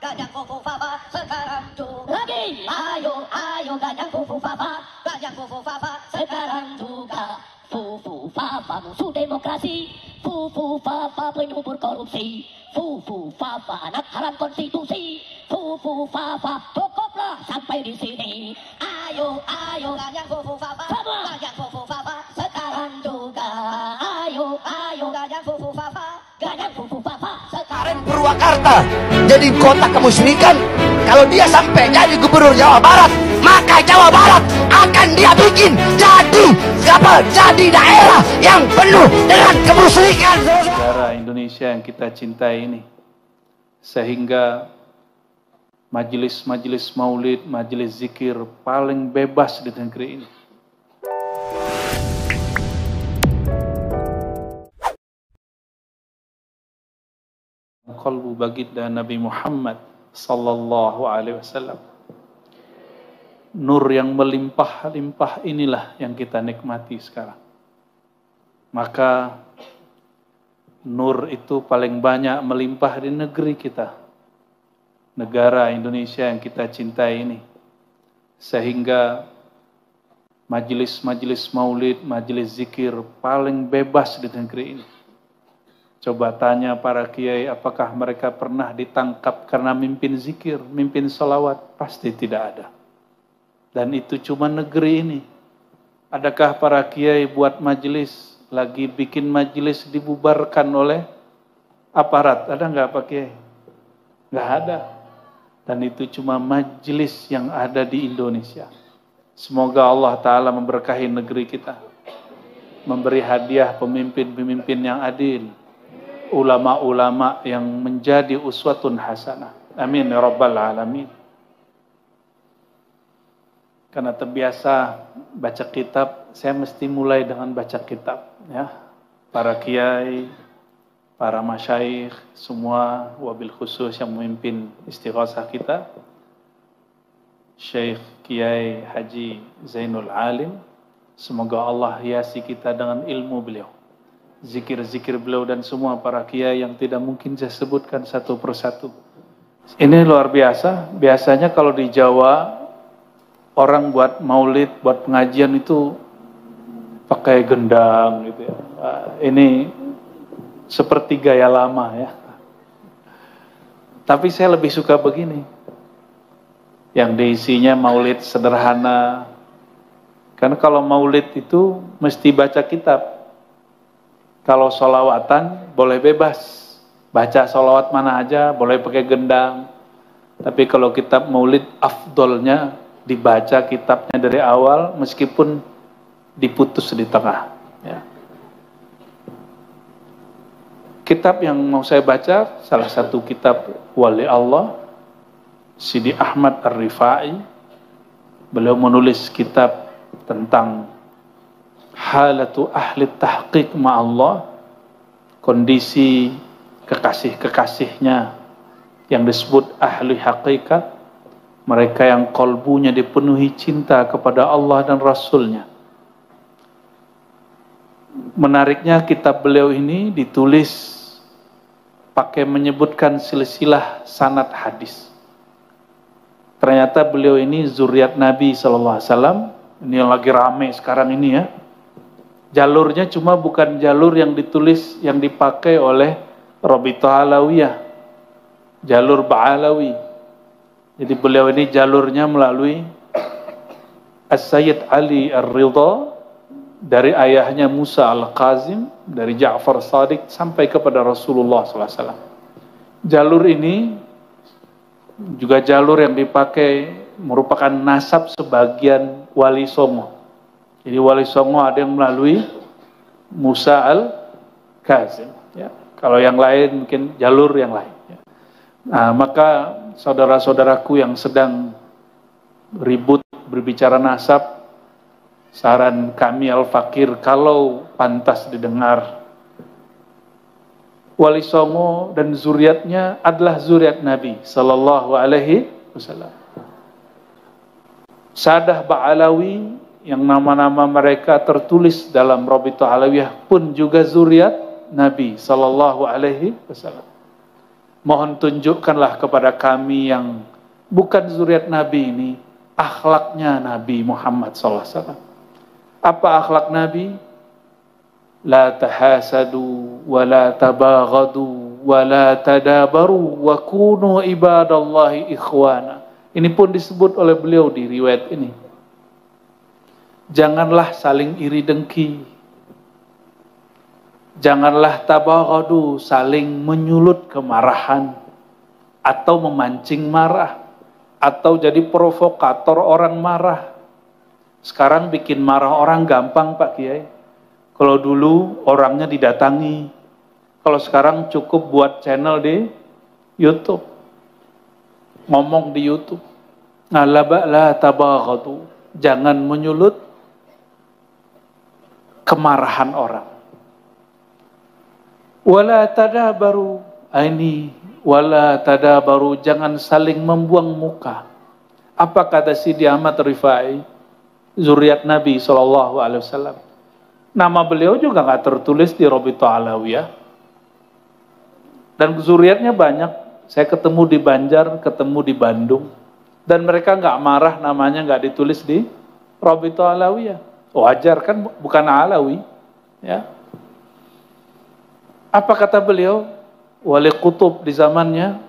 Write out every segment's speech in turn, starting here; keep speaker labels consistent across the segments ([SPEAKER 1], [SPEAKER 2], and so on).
[SPEAKER 1] gajang fufu fafa sekarang juga lagi. Ayo ayo gajang fufu fafa, gajang fufu fafa sekarang juga. Fufu fafa musuh demokrasi, fufu fafa penyubur korupsi, fufu fafa anak haram konstitusi, fufu fafa cukuplah sampai di sini. Ayo ayo gajang fufu fafa, gajang fufu fafa sekarang juga. Ayo ayo gajang fufu fafa, gajang fufu fafa sekarang.
[SPEAKER 2] Purwakarta jadi kota kemusyrikan. Kalau dia sampai jadi gubernur Jawa Barat, maka Jawa Barat akan dia bikin jadi daerah yang penuh dengan kemusyrikan.
[SPEAKER 3] Negara Indonesia yang kita cintai ini, sehingga majelis-majelis maulid, majelis zikir paling bebas di negeri ini. Qalbu baginda Nabi Muhammad sallallahu alaihi wasallam. Nur yang melimpah-limpah inilah yang kita nikmati sekarang. Maka nur itu paling banyak melimpah di negeri kita, negara Indonesia yang kita cintai ini, sehingga majelis-majelis maulid, majelis zikir paling bebas di negeri ini. Coba tanya para kiai, apakah mereka pernah ditangkap karena mimpin zikir, mimpin salawat? Pasti tidak ada. Dan itu cuma negeri ini. Adakah para kiai buat majelis, lagi bikin majelis dibubarkan oleh aparat? Ada nggak Pak Kiai? Nggak ada. Dan itu cuma majelis yang ada di Indonesia. Semoga Allah Ta'ala memberkahi negeri kita, memberi hadiah pemimpin-pemimpin yang adil, ulama-ulama yang menjadi uswatun hasanah. Amin ya rabbal alamin. Karena terbiasa baca kitab, saya mesti mulai dengan baca kitab, ya. Para kiai, para masyayikh, semua wabil khusus yang memimpin istighosah kita, Syekh Kiai Haji Zainul Alim, semoga Allah hiasi kita dengan ilmu beliau, zikir-zikir beliau, dan semua para kiai yang tidak mungkin saya sebutkan satu persatu. Ini luar biasa. Biasanya kalau di Jawa orang buat maulid, buat pengajian itu pakai gendang gitu ya. Ini seperti gaya lama ya. Tapi saya lebih suka begini, yang diisinya maulid sederhana. Karena kalau maulid itu mesti baca kitab. Kalau sholawatan boleh bebas, baca sholawat mana aja, boleh pakai gendang. Tapi kalau kitab maulid, afdolnya dibaca kitabnya dari awal meskipun diputus di tengah, ya. Kitab yang mau saya baca salah satu kitab wali Allah, Sidi Ahmad Ar-Rifai. Beliau menulis kitab tentang halatu ahli tahqiq ma'allah, kondisi kekasih-kekasihnya yang disebut ahli hakikat, mereka yang kolbunya dipenuhi cinta kepada Allah dan Rasulnya. Menariknya kitab beliau ini ditulis pakai menyebutkan silsilah sanad hadis. Ternyata beliau ini zuriat Nabi SAW. Ini yang lagi rame sekarang ini ya. Jalurnya cuma bukan jalur yang ditulis, yang dipakai oleh Rabithah Alawiyah, jalur Ba'alawi. Jadi beliau ini jalurnya melalui As-Sayyid Ali Ar-Ridha, dari ayahnya Musa Al-Qazim, dari Ja'far Shadiq sampai kepada Rasulullah SAW. Jalur ini juga jalur yang dipakai, merupakan nasab sebagian Wali Songo. Jadi Wali Songo ada yang melalui Musa Al-Qazim, ya. Kalau yang lain mungkin jalur yang lain, ya. Nah, maka saudara-saudaraku yang sedang ribut berbicara nasab, saran kami Al-Fakir, kalau pantas didengar, Wali Songo dan zuriatnya adalah zuriat Nabi Sallallahu Alaihi Wasallam. Sadah Ba'alawi yang nama-nama mereka tertulis dalam Rabithah Alawiyah pun juga zuriat Nabi Sallallahu Alaihi Wasallam. Mohon tunjukkanlah kepada kami yang bukan zuriat Nabi ini, akhlaknya Nabi Muhammad SAW. Apa akhlak Nabi? La tahasadu, wa la tabaghadu, wa la tadabaru, wa kunu ibadallahi ikhwana. Ini pun disebut oleh beliau di riwayat ini. Janganlah saling iri dengki. Janganlah tabaghadu, saling menyulut kemarahan atau memancing marah atau jadi provokator orang marah. Sekarang bikin marah orang gampang Pak Kiai. Kalau dulu orangnya didatangi. Kalau sekarang cukup buat channel di YouTube. Ngomong di YouTube. La tabaghadu. Jangan menyulut kemarahan orang. Wala tadabaru. Ini wala tadabaru, jangan saling membuang muka. Apa kata Sidi Ahmad Rifai, zuriat Nabi SAW? Nama beliau juga nggak tertulis di Robito Alawiyah. Dan zuriatnya banyak. Saya ketemu di Banjar, ketemu di Bandung. Dan mereka nggak marah namanya nggak ditulis di Robito Alawiyah. Wajar kan, bukan Alawi. Ya. Apa kata beliau? Wali kutub di zamannya,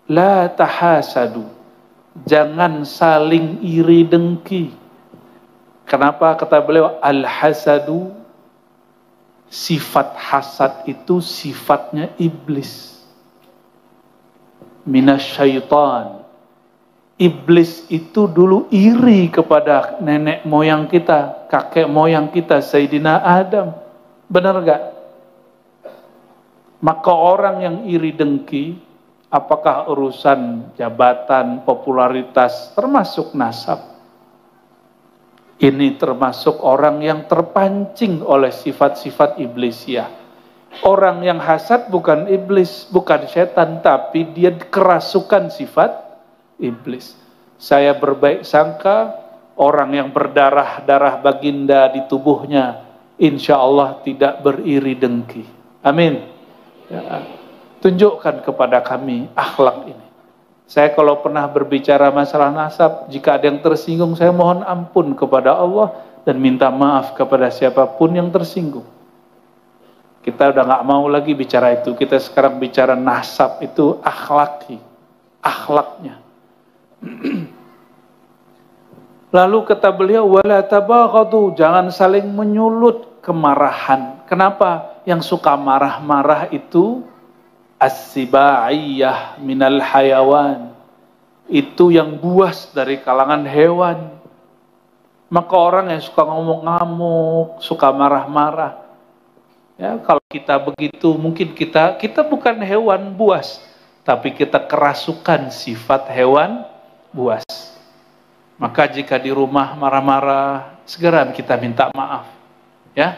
[SPEAKER 3] la tahasadu, jangan saling iri dengki. Kenapa kata beliau? Al-hasadu, sifat hasad itu sifatnya iblis. Minasyaitan. Iblis itu dulu iri kepada nenek moyang kita, kakek moyang kita, Sayyidina Adam. Benar gak? Maka orang yang iri dengki, apakah urusan jabatan, popularitas, termasuk nasab. Ini termasuk orang yang terpancing oleh sifat-sifat iblisiah. Orang yang hasad bukan iblis, bukan setan, tapi dia kerasukan sifat iblis. Saya berbaik sangka, orang yang berdarah-darah baginda di tubuhnya, insya Allah tidak beriri dengki. Amin. Ya, tunjukkan kepada kami akhlak ini. Saya kalau pernah berbicara masalah nasab, jika ada yang tersinggung, saya mohon ampun kepada Allah dan minta maaf kepada siapapun yang tersinggung. Kita udah nggak mau lagi bicara itu. Kita sekarang bicara nasab itu akhlaknya. Lalu kata beliau, wala tabaghadu, jangan saling menyulut kemarahan. Kenapa? Yang suka marah-marah itu as-sibaiyah minal hayawan. Itu yang buas dari kalangan hewan. Maka orang yang suka ngamuk-ngamuk, suka marah-marah. Ya, kalau kita begitu, mungkin kita bukan hewan buas, tapi kita kerasukan sifat hewan buas. Maka jika di rumah marah-marah, segera kita minta maaf. Ya,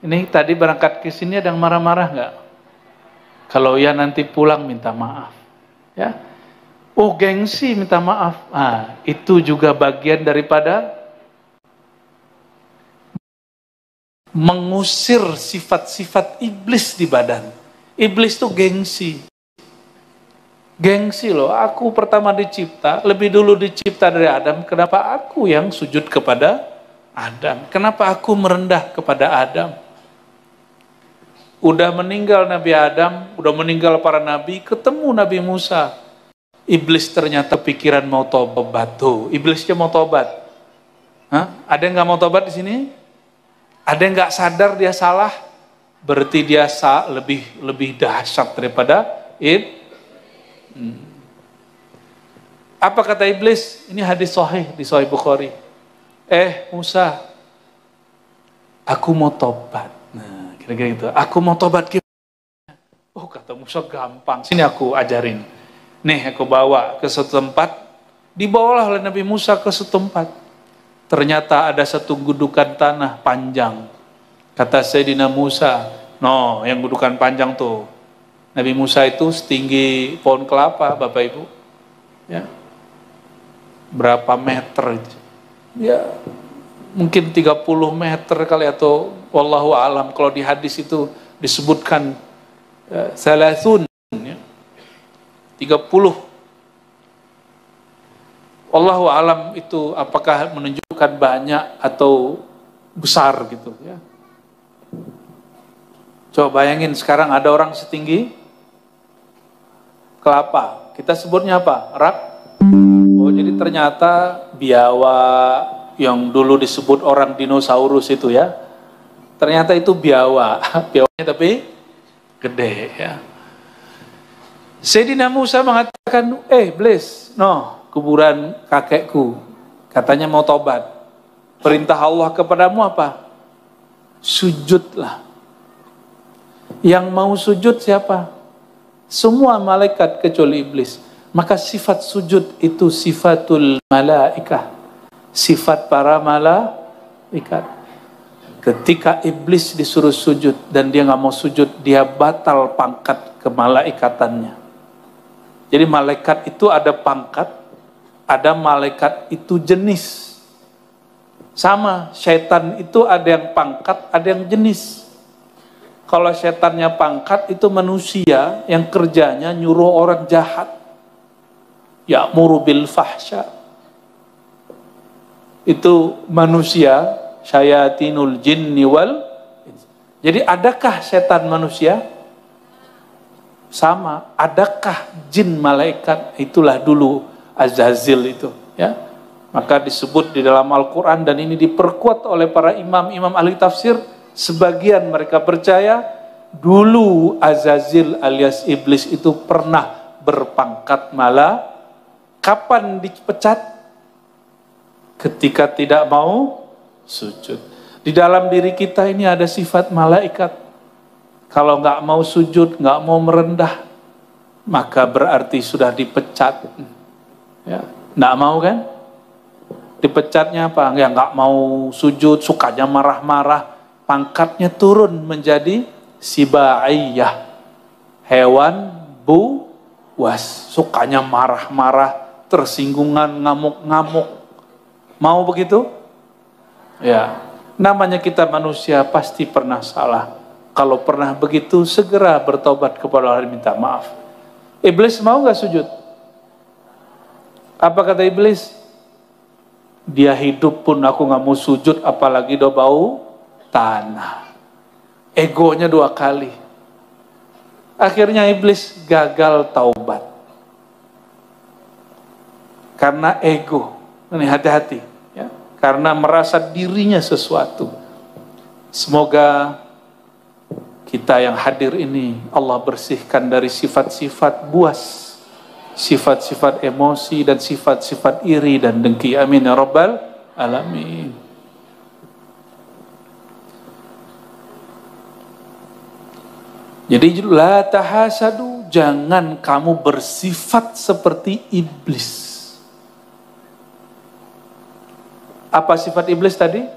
[SPEAKER 3] ini tadi berangkat ke sini ada yang marah-marah nggak? Kalau ya nanti pulang minta maaf. Ya, oh gengsi minta maaf. Ah, itu juga bagian daripada mengusir sifat-sifat iblis di badan. Iblis itu gengsi. Gengsi loh, aku pertama dicipta, lebih dulu dicipta dari Adam, kenapa aku yang sujud kepada Adam? Kenapa aku merendah kepada Adam? Udah meninggal Nabi Adam, udah meninggal para nabi, ketemu Nabi Musa. Iblis ternyata pikiran mau tobat tuh. Iblisnya mau tobat. Hah? Ada yang nggak mau tobat di sini? Ada yang nggak sadar dia salah? Berarti dia lebih dahsyat daripada Apa kata iblis? Ini hadis sahih di Sahih Bukhari. Musa, aku mau tobat. Nah, kira-kira gitu. Aku mau tobat. Oh, kata Musa, gampang. Sini aku ajarin. Nih, aku bawa ke suatu tempat. Dibawalah oleh Nabi Musa ke suatu tempat. Ternyata ada satu gudukan tanah panjang. Kata Sayyidina Musa, no, yang gudukan panjang tuh. Nabi Musa itu setinggi pohon kelapa, Bapak Ibu. Ya. Berapa meter? Ya, mungkin 30 meter kali atau wallahu alam. Kalau di hadis itu disebutkan salasun, ya. 30. Wallahu alam itu apakah menunjukkan banyak atau besar gitu ya. Coba bayangin sekarang ada orang setinggi kelapa. Kita sebutnya apa? Rak. Oh, jadi ternyata biawa yang dulu disebut orang dinosaurus itu ya. Ternyata itu biawa. Biawanya tapi gede ya. Sayyidina Musa mengatakan, Iblis, kuburan kakekku. Katanya mau tobat. Perintah Allah kepadamu apa? Sujudlah. Yang mau sujud siapa? Semua malaikat kecuali iblis. Maka sifat sujud itu sifatul malaikah. Sifat para malaikat. Ketika iblis disuruh sujud dan dia nggak mau sujud, dia batal pangkat kemalaikatannya. Jadi malaikat itu ada pangkat, ada malaikat itu jenis. Sama, syaitan itu ada yang pangkat, ada yang jenis. Kalau setannya pangkat itu manusia yang kerjanya nyuruh orang jahat. Ya'muru bil fahsya. Itu manusia, syayatinul jinni wal. Jadi adakah setan manusia? Sama. Adakah jin malaikat? Itulah dulu Azazil itu. Ya. Maka disebut di dalam Al-Quran dan ini diperkuat oleh para imam-imam ahli tafsir. Sebagian mereka percaya dulu Azazil alias iblis itu pernah berpangkat malah. Kapan dipecat? Ketika tidak mau sujud. Di dalam diri kita ini ada sifat malaikat. Kalau nggak mau sujud, nggak mau merendah, maka berarti sudah dipecat. Ya, nggak mau kan? Dipecatnya apa? Ya nggak mau sujud, sukanya marah-marah. Pangkatnya turun menjadi sibaiyah, hewan buas, sukanya marah-marah, tersinggungan, ngamuk-ngamuk. Mau begitu? Ya, namanya kita manusia pasti pernah salah. Kalau pernah begitu, segera bertobat kepada Allah dan minta maaf. Iblis mau gak sujud? Apa kata iblis? Dia hidup pun aku gak mau sujud, apalagi do bau tanah. Egonya 2 kali. Akhirnya iblis gagal taubat. Karena ego. Ini hati-hati. Ya. Karena merasa dirinya sesuatu. Semoga kita yang hadir ini Allah bersihkan dari sifat-sifat buas. Sifat-sifat emosi dan sifat-sifat iri dan dengki. Amin ya rabbal alamin. Jadi la tahasadu, jangan kamu bersifat seperti iblis. Apa sifat iblis tadi?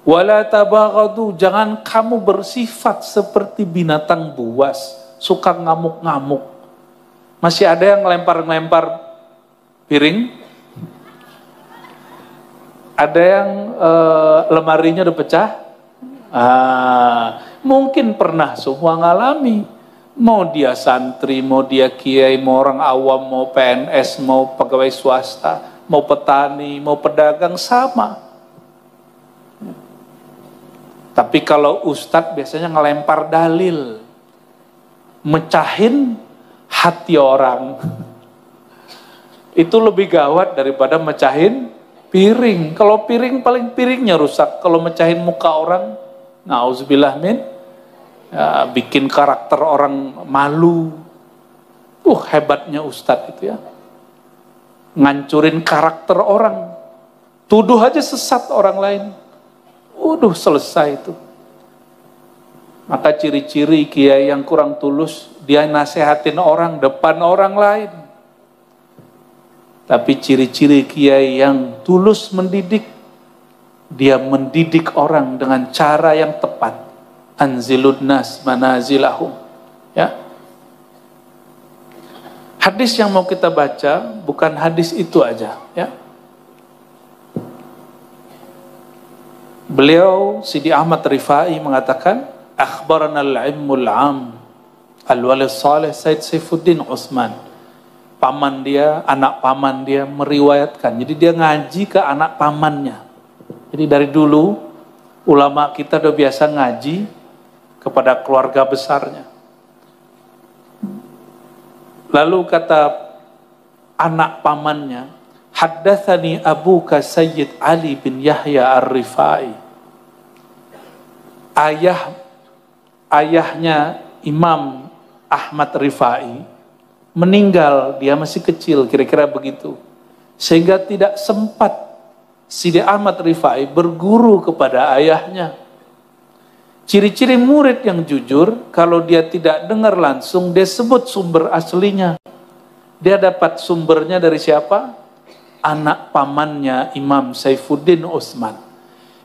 [SPEAKER 3] Wala tabaghadu, jangan kamu bersifat seperti binatang buas, suka ngamuk-ngamuk. Masih ada yang ngelempar-ngelempar piring? Ada yang lemarinya udah pecah? Mungkin pernah semua ngalami. Mau dia santri, mau dia kiai, mau orang awam, mau PNS, mau pegawai swasta, mau petani, mau pedagang, sama. Tapi kalau ustadz biasanya ngelempar dalil, mecahin hati orang. Itu lebih gawat daripada mecahin piring. Kalau piring paling piringnya rusak, kalau mecahin muka orang, na'udzubillah min, ya, bikin karakter orang malu. Hebatnya ustadz itu ya. Ngancurin karakter orang. Tuduh aja sesat orang lain. Selesai itu. Maka ciri-ciri kiai yang kurang tulus, dia nasehatin orang depan orang lain. Tapi ciri-ciri kiai yang tulus mendidik, dia mendidik orang dengan cara yang tepat. Anzilun nas manazilahum. Ya. Hadis yang mau kita baca bukan hadis itu aja, ya. Beliau Sidi Ahmad Rifai mengatakan, akhbarana al-ilmul am. Al-Wali Saleh Said Saifuddin Utsman. Paman dia, anak paman dia meriwayatkan. Jadi dia ngaji ke anak pamannya. Jadi dari dulu ulama kita udah biasa ngaji kepada keluarga besarnya. Lalu kata anak pamannya, haddatsani abuka Sayyid Ali bin Yahya Ar-Rifai. Ayahnya Imam Ahmad Rifai meninggal, dia masih kecil, kira-kira begitu. Sehingga tidak sempat Sidi Ahmad Rifai berguru kepada ayahnya. Ciri-ciri murid yang jujur, kalau dia tidak dengar langsung, dia sebut sumber aslinya. Dia dapat sumbernya dari siapa? Anak pamannya Imam Saifuddin Utsman.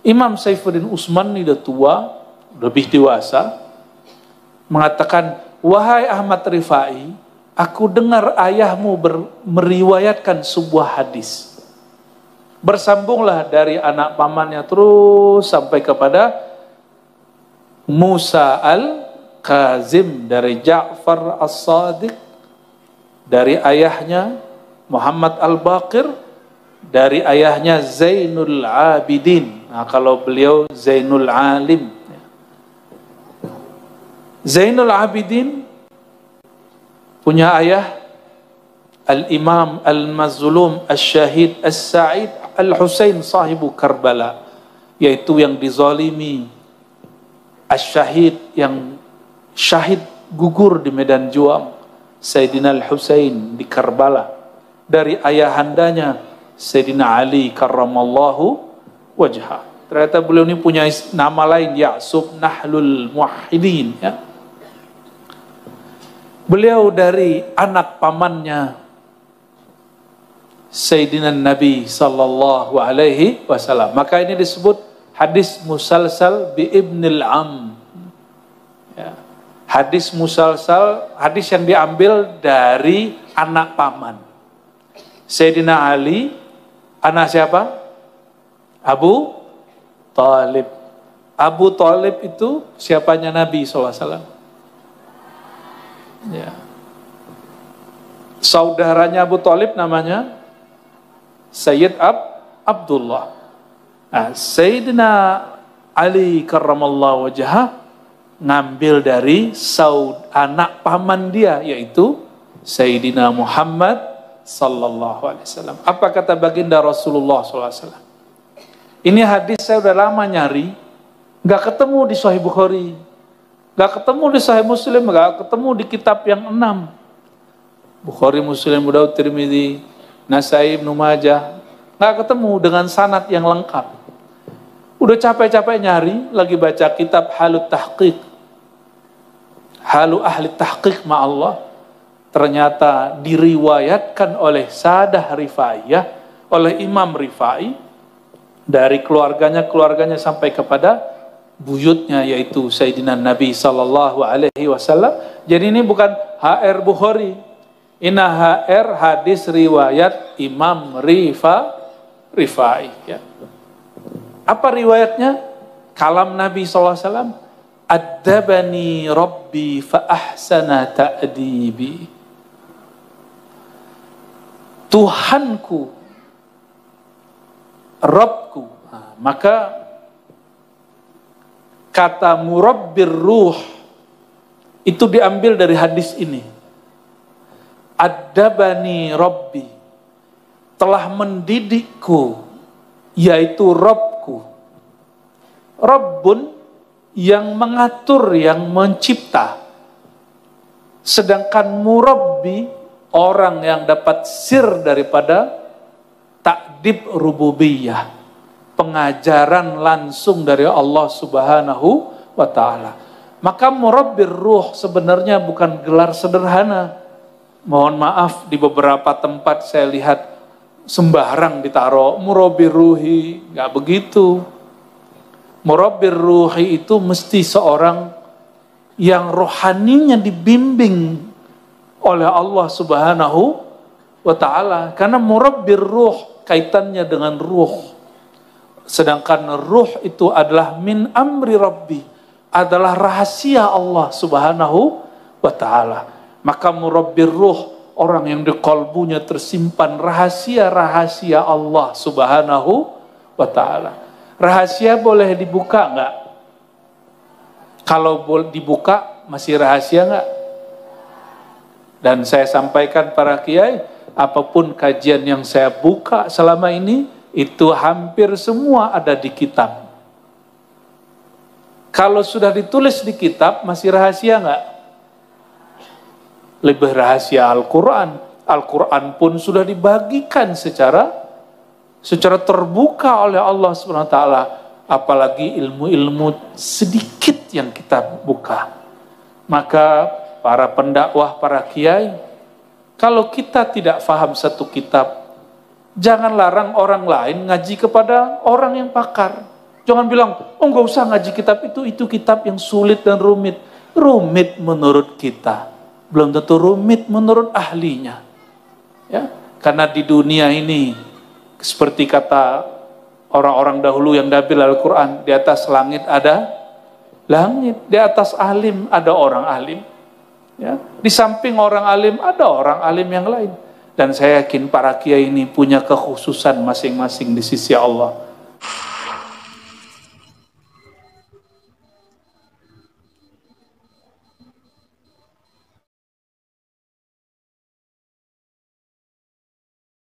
[SPEAKER 3] Imam Saifuddin Utsman ini udah tua, lebih dewasa, mengatakan, wahai Ahmad Rifai, aku dengar ayahmu meriwayatkan sebuah hadis. Bersambunglah dari anak pamannya terus sampai kepada Musa Al-Kazim dari Ja'far As-Sadiq, dari ayahnya Muhammad Al-Baqir, dari ayahnya Zainul Abidin. Nah, kalau beliau Zainul Alim. Zainul Abidin punya ayah Al-Imam Al-Mazlum Al-Syahid Al-Sa'id Al-Husain sahibu Karbala, yaitu yang dizalimi, Al-Syahid yang syahid gugur di medan juang, Sayyidina Al-Husain di Karbala, dari ayahandanya Sayyidina Ali karramallahu wajhah. Ternyata beliau ini punya nama lain, Ya'sub Nahlul Muwahhidin, ya. Beliau dari anak pamannya Sayyidina Nabi sallallahu alaihi wasallam. Maka ini disebut hadis musalsal bi ibnil am. Ya. Hadis musalsal, hadis yang diambil dari anak paman. Sayyidina Ali, anak siapa? Abu Talib. Abu Talib itu siapanya Nabi SAW. Ya. Saudaranya Abu Talib namanya Sayyid Abdullah. Nah, Sayyidina Ali karramallahu wajhah ngambil dari anak paman dia, yaitu Sayyidina Muhammad sallallahu alaihi wasallam. Apa kata baginda Rasulullah sallallahu alaihi wasallam? Ini hadis saya udah lama nyari, nggak ketemu di Sahih Bukhari, nggak ketemu di Sahih Muslim, nggak ketemu di kitab yang 6. Bukhari, Muslim, Abu Daud, Tirmidzi, Nasai, Ibnu Majah, nggak ketemu dengan sanad yang lengkap. Udah capek-capek nyari, lagi baca kitab Halut Tahqiq, Halu Ahli Tahqiq ma'allah. Ternyata diriwayatkan oleh Sadah Rifaiyah, oleh Imam Rifai, dari keluarganya sampai kepada buyutnya, yaitu Sayyidina Nabi sallallahu alaihi wasallam. Jadi ini bukan HR Bukhari, ini HR hadis riwayat Imam Rifai, ya. Apa riwayatnya? Kalam Nabi sallallahu alaihi wasallam, "Addabani Rabbi fa ahsana ta'dibi." Tuhanku, Rabbku. Nah, maka kata murabbir ruh itu diambil dari hadis ini. Addabani Rabbi, telah mendidikku, yaitu Rabbku. Rabbun yang mengatur, yang mencipta. Sedangkan murabbi, orang yang dapat sir daripada takdib rububiyah, pengajaran langsung dari Allah Subhanahu wa ta'ala. Maka murabbir ruh sebenarnya bukan gelar sederhana. Mohon maaf, di beberapa tempat saya lihat sembarang ditaruh murabbir ruhi, nggak begitu. Murabbir ruhi itu mesti seorang yang rohaninya dibimbing oleh Allah Subhanahu wa ta'ala. Karena murabbir ruh kaitannya dengan ruh. Sedangkan ruh itu adalah min amri Rabbi, adalah rahasia Allah Subhanahu wa ta'ala. Maka murabbir ruh, orang yang di kalbunya tersimpan rahasia-rahasia Allah subhanahu wa ta'ala. Rahasia boleh dibuka enggak? Kalau dibuka masih rahasia enggak? Dan saya sampaikan para kiai, apapun kajian yang saya buka selama ini, itu hampir semua ada di kitab. Kalau sudah ditulis di kitab, masih rahasia enggak? Lebih rahasia Al-Quran. Al-Quran pun sudah dibagikan secara terbuka oleh Allah SWT. Apalagi ilmu-ilmu sedikit yang kita buka. Maka para pendakwah, para kiai, kalau kita tidak faham satu kitab, jangan larang orang lain ngaji kepada orang yang pakar. Jangan bilang, oh nggak usah ngaji kitab itu kitab yang sulit dan rumit. Rumit menurut kita, belum tentu rumit menurut ahlinya. Ya, karena di dunia ini, seperti kata orang-orang dahulu yang dabil Al-Quran, di atas langit ada langit, di atas alim ada orang alim. Ya, di samping orang alim ada orang alim yang lain. Dan saya yakin para kiai ini punya kekhususan masing-masing di sisi Allah.